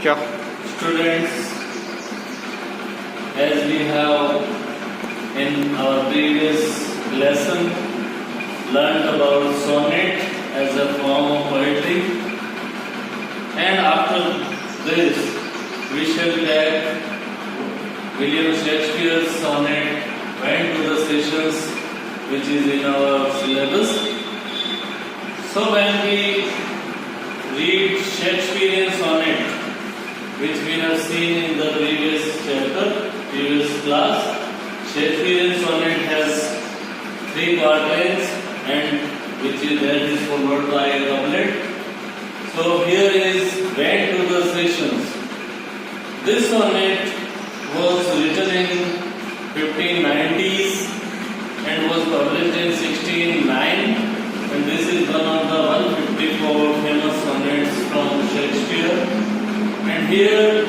क्या Students, as we have in our previous lesson learnt about sonnet as a form of poetry, and after this we shall take William Shakespeare's sonnet Went to the Sessions, which is in our syllabus. So when we read Shakespearean sonnet, which we have seen in the previous chapter, previous class, Shakespearean sonnet has 3 quatrains and which is that is followed by a couplet. So here is Went to the Sessions. This sonnet was written in 1590s and was published in 1609, and this is one of the 154 famous sonnets from Shakespeare. And here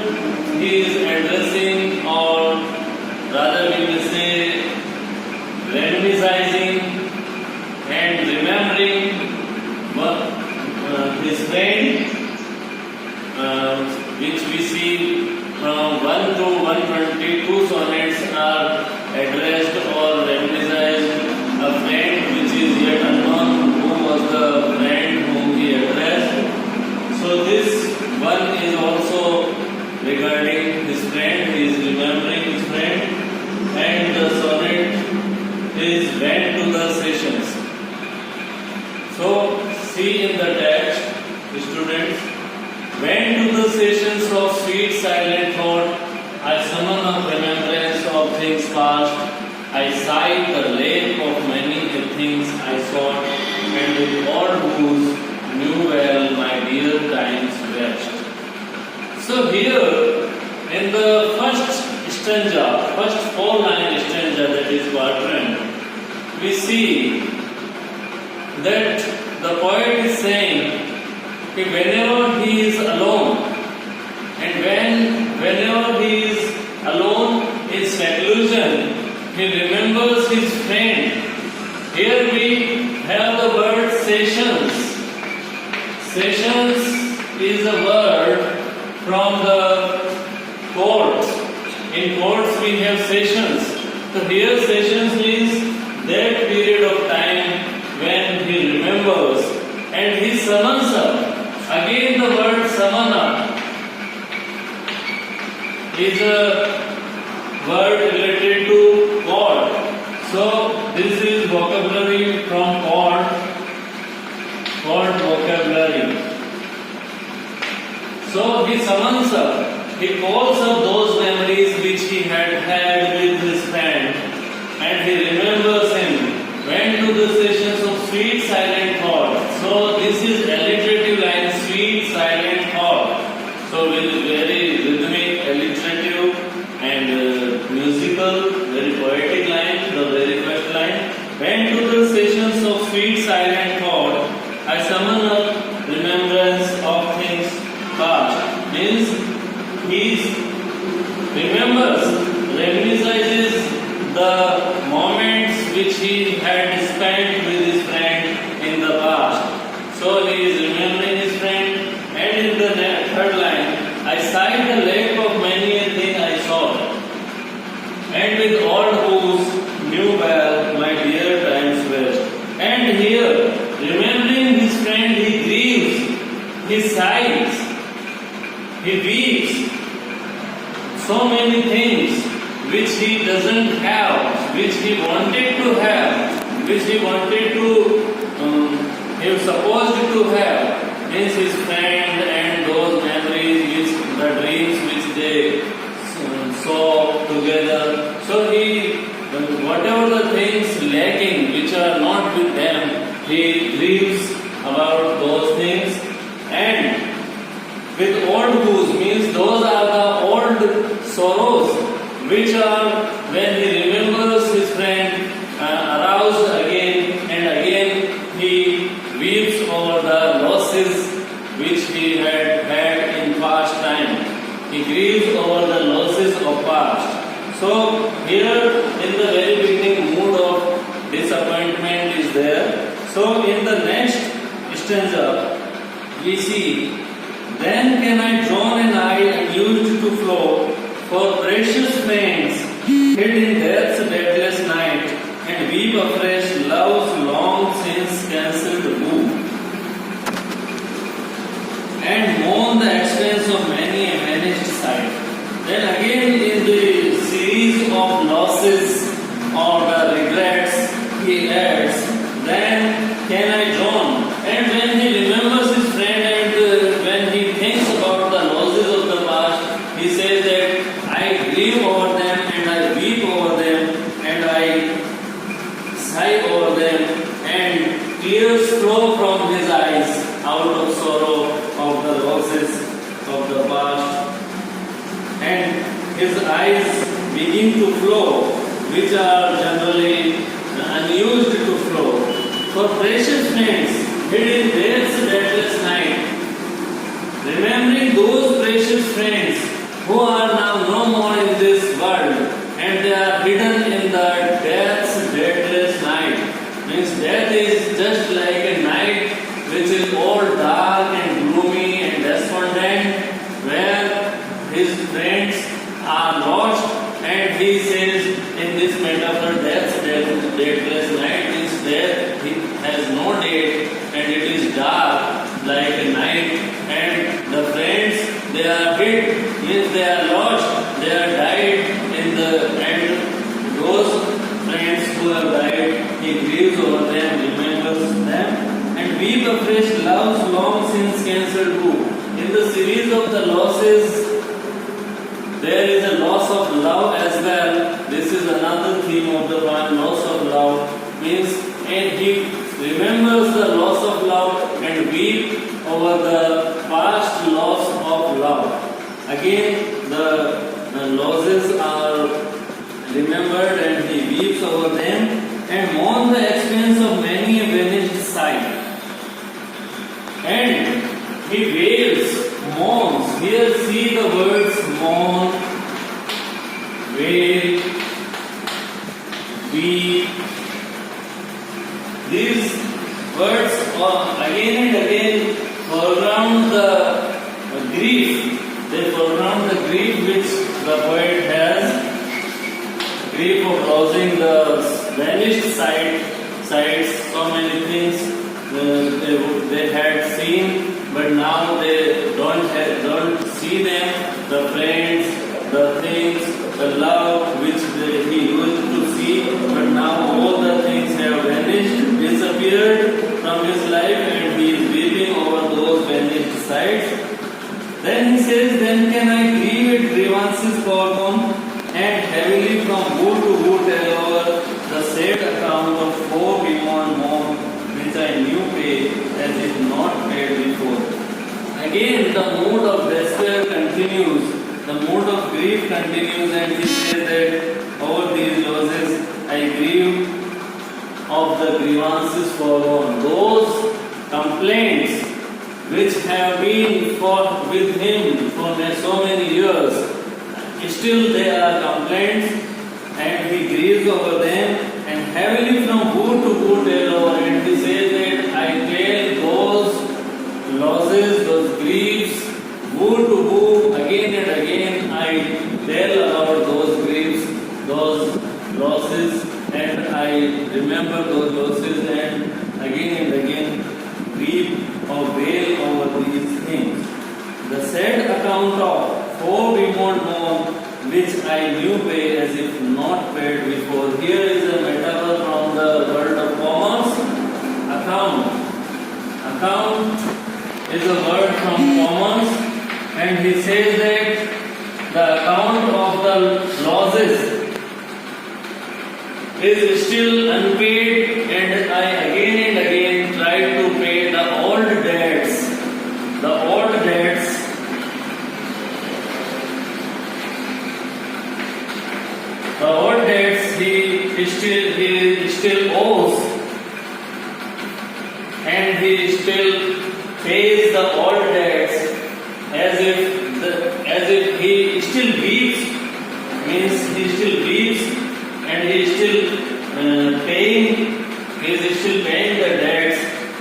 he is addressing, or rather we will say reminiscing and remembering his friend, which we see from 1 to 122 sonnets are addressed or reminisced a friend which is yet unknown, who was the friend whom he addressed. So this one is also regarding his friend, he is remembering his friend, and the sonnet is Went to the Sessions. So see in the text, students, Went to the sessions of sweet silent thought, I summon up remembrance of things past, I sigh the lake of many things I sought, and with all whose knew well my dear times rest. So here, in the first stanza, first 4-line stanza, that is quatrain, we see that the poet is saying that whenever he is alone, and whenever he is alone in seclusion, he remembers his friend. Here we have the word sessions. Sessions is a word from the courts. In courts we have sessions. So here sessions means that period of time when he remembers and he summons up. Again the word summon up is a word related to court. So this is vocabulary from court vocabulary. So he summons up, he calls up those memories which he had with his friend, and he remembers him. Went to the sessions of sweet silent thought. So this is alliterative line, sweet silent thought. So with very rhythmic, alliterative and musical, very poetic line, the very first line. Went to the sessions of sweet silent thought, I summon up remembrance of things past. Means he remembers, reminisces the moments which he had spent with his friend in the past. So he is remembering his friend, and in the third line, I sighed the lake of many a thing I saw, and with all whose knew well my dear times rest. And here, remembering his friend, he grieves, he sighs, he weeps. So many things which he doesn't have, which he wanted to have, which he wanted to, he was supposed to have, means his friend and those memories, which the dreams which they saw together. So he, whatever the things lacking, which are not with them, he grieves about those things. And with old woes means those are the old sorrows which are when he remembers his friend aroused again and again, he weeps over the losses which he had in past time. He grieves over the losses of past. So here in the very beginning, mood of disappointment is there. So in the next stanza we see, then can I drown an eye precious friends hid in death's deathless night and weep afresh love's long since cancelled woo, and mourn the expense of many a vanished sight. Then again in the series of losses or the regrets, he adds, then can I join? And when he remembers his friend and when he thinks about the losses of the past, he says that I grieve over them and I weep over them and I sigh over them, and tears flow from his eyes out of sorrow of the losses of the past, and his eyes begin to flow, which are generally unused to flow. For precious friends hid in death's deathless night, remembering those precious friends who are now no more in this world, and they are hidden in the death's deathless night. Means death is just like a night which is all dark and gloomy and despondent, where his friends are lost, and he says in this metaphor, death's deathless night means death has no date and it is dark like a night, and the friends, they are hid, means they are lost, they are died in the end. Those friends who have died, he grieves over them, remembers them, and weep afresh love's long since cancelled woo. In the series of the losses, there is a loss of love as well. This is another theme of the poem, loss of love. Means, and he remembers the loss of love and weep over the past loss of love. Again, the losses are remembered and he weeps over them and mourn the expense of many a vanished sight. And he wails, mourns. Here see the words mourn, wail, weep. These words again and again foreground the grief. They foreground the grief which the poet has. Grief of losing the vanished sights, so many things they had seen, but now they don't see them, the friends, the things, the love which he used to see, but now all the things have vanished, disappeared from his life, and he is weeping over those vanished sights. Then he says, then can I grieve at grievances foregone, and heavily from wood to wood tell over the sad account of woe beyond mourn, which I knew pay as if not paid before. Again, the mood of despair continues, the mood of grief continues, and he says that over these losses I grieve of the grievances foregone. Those complaints which have been fought with him for so many years, still there are complaints, and he grieves over them, and heavily from wood to wood tell over, and he says that I tell those losses, those griefs, wood to wood, again and again I tell about those griefs, those losses, and I remember those losses, and again weep or wail over these things. The sad account of woe beyond mourn, which I knew pay as if not paid before. Here is a metaphor from the world of commerce. Account is a word from commerce, and he says that the account of the losses is still unpaid, and I again and again try to pay the old debts. The old debts he still owes, and he still pays the old debts as if he still weeps, means he still weeps, and he is still paying the debts,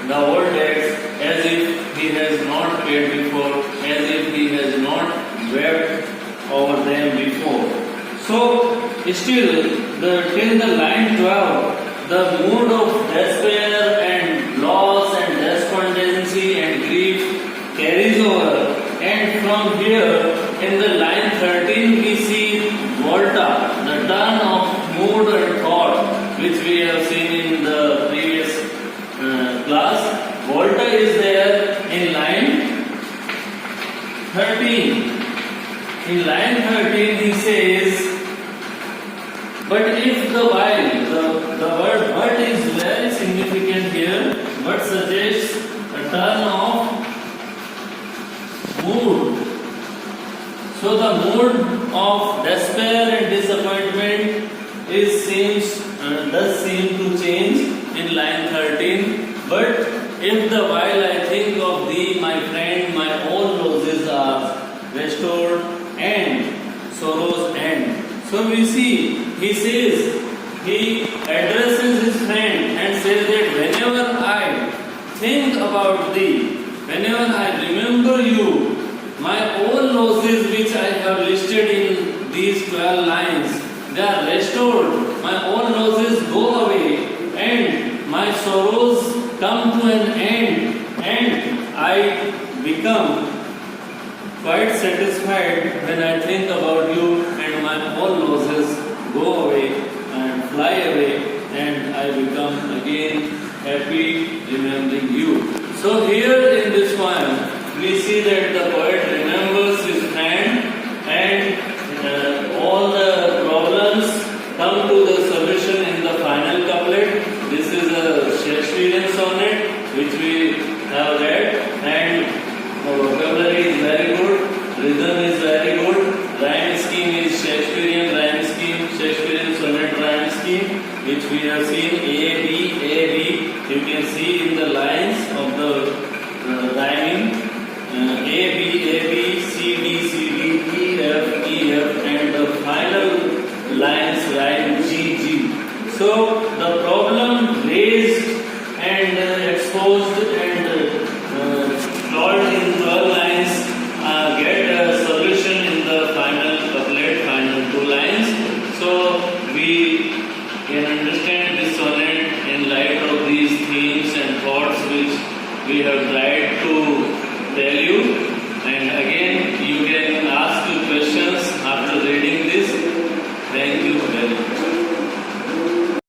the old debts, as if he has paid before, as if he has not wept over them before. Still, till the line 12, the mood of despair and loss and despondency and grief carries over. And from here, in the line 13, we see Volta, the turn of mood and thought, which we have seen in the previous class. Volta is there in line 13. In line 13, he says, but if the while, the word but is very significant here, but suggests a turn of mood. So the mood of despair and disappointment does seem to change in line 13. But if the while I think of thee, my friend, my all losses are restored and sorrows end. So we see, he says, he addresses his friend and says that whenever I think about thee, whenever I remember you, my own losses which I have listed in these 12 lines, they are restored, my own losses go away, and my sorrows come to an end, and I become quite satisfied when I think about you, and my all losses go away and fly away, and I become again happy remembering you. So here in this poem, we see that the poet remembers his friend, and all the problems come to the solution in the final couplet. This is a Shakespearean sonnet which we have read, and the vocabulary is very good, rhythm is very good, rhyme scheme is Shakespearean rhyme scheme, Shakespearean sonnet rhyme scheme, which we have seen A, B, A, B. You can see in the lines of the rhyming A, B, C, D, C, D, E, F, E, F, and the final lines rhyme G, G. So the problem raised and exposed and plotted in 12 lines get a solution in the final couplet, final 2 lines. So we can understand this sonnet in light of these themes and thoughts which we have tried to tell you.